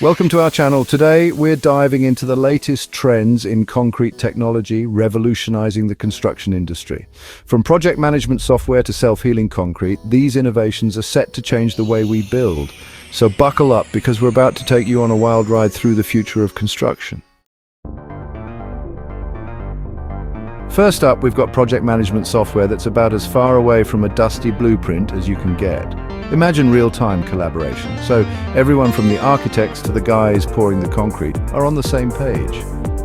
Welcome to our channel. Today we're diving into the latest trends in concrete technology, revolutionizing the construction industry. From project management software to self-healing concrete, these innovations are set to change the way we build. So buckle up, because we're about to take you on a wild ride through the future of construction. First up, we've got project management software that's about as far away from a dusty blueprint as you can get. Imagine real-time collaboration, so everyone from the architects to the guys pouring the concrete are on the same page.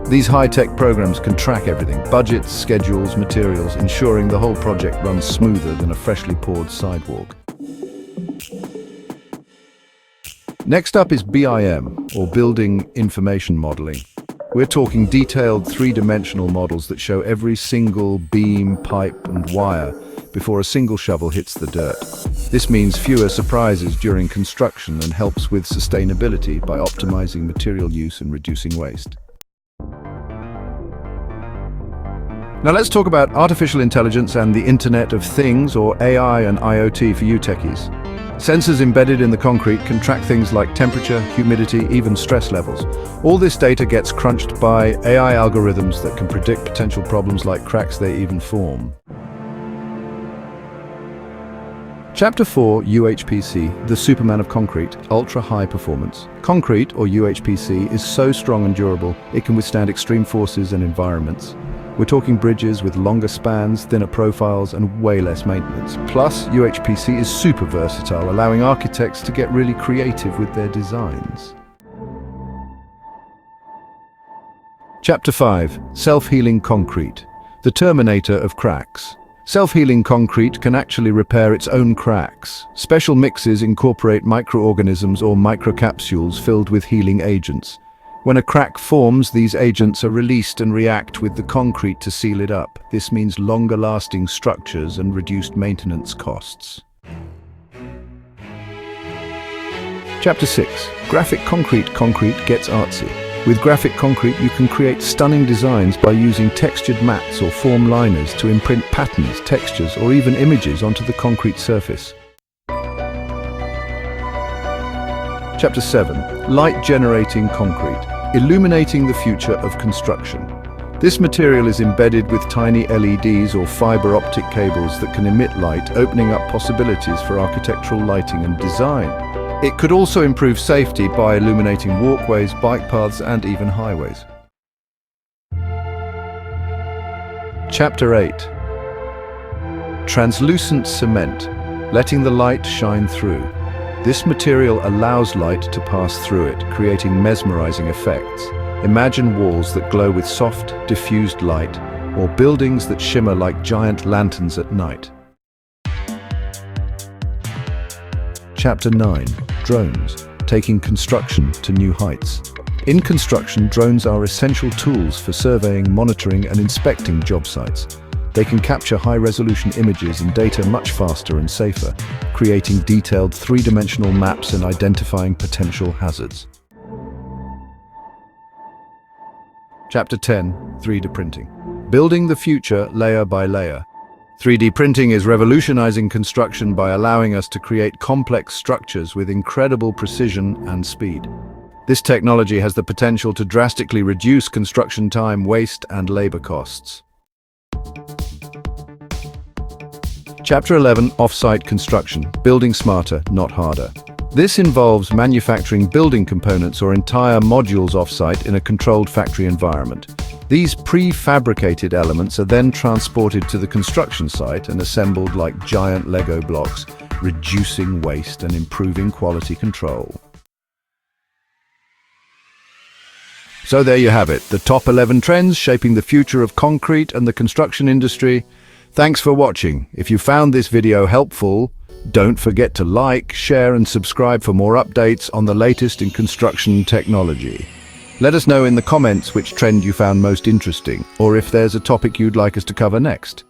These high-tech programs can track everything: budgets, schedules, materials, ensuring the whole project runs smoother than a freshly poured sidewalk. Next up is BIM, or Building Information Modeling. We're talking detailed three-dimensional models that show every single beam, pipe, and wire before a single shovel hits the dirt. This means fewer surprises during construction and helps with sustainability by optimizing material use and reducing waste. Now let's talk about artificial intelligence and the Internet of Things, or AI and IoT for you techies. Sensors embedded in the concrete can track things like temperature, humidity, even stress levels. All this data gets crunched by AI algorithms that can predict potential problems like cracks they even form. Chapter 4, UHPC, the Superman of concrete, ultra-high performance. Concrete, or UHPC, is so strong and durable, it can withstand extreme forces and environments. We're talking bridges with longer spans, thinner profiles, and way less maintenance. Plus, UHPC is super versatile, allowing architects to get really creative with their designs. Chapter 5, Self-Healing Concrete, the Terminator of cracks. Self-healing concrete can actually repair its own cracks. Special mixes incorporate microorganisms or microcapsules filled with healing agents. When a crack forms, these agents are released and react with the concrete to seal it up. This means longer-lasting structures and reduced maintenance costs. Chapter 6. Graphic concrete. Concrete gets artsy. With graphic concrete, you can create stunning designs by using textured mats or foam liners to imprint patterns, textures, or even images onto the concrete surface. Chapter 7. Light-generating concrete, illuminating the future of construction. This material is embedded with tiny LEDs or fiber optic cables that can emit light, opening up possibilities for architectural lighting and design. It could also improve safety by illuminating walkways, bike paths, and even highways. Chapter 8. Translucent cement, letting the light shine through. This material allows light to pass through it, creating mesmerizing effects. Imagine walls that glow with soft, diffused light, or buildings that shimmer like giant lanterns at night. Chapter 9. Drones, taking construction to new heights. In construction, drones are essential tools for surveying, monitoring, and inspecting job sites. They can capture high-resolution images and data much faster and safer, creating detailed three-dimensional maps and identifying potential hazards. Chapter 10. 3D printing. Building the future layer by layer. 3D printing is revolutionizing construction by allowing us to create complex structures with incredible precision and speed. This technology has the potential to drastically reduce construction time, waste, and labor costs. Chapter 11. Off-site construction, building smarter, not harder. This involves manufacturing building components or entire modules off-site in a controlled factory environment. These prefabricated elements are then transported to the construction site and assembled like giant Lego blocks, reducing waste and improving quality control. So there you have it, the top 11 trends shaping the future of concrete and the construction industry. Thanks for watching. If you found this video helpful, don't forget to like, share, and subscribe for more updates on the latest in construction technology. Let us know in the comments which trend you found most interesting, or if there's a topic you'd like us to cover next.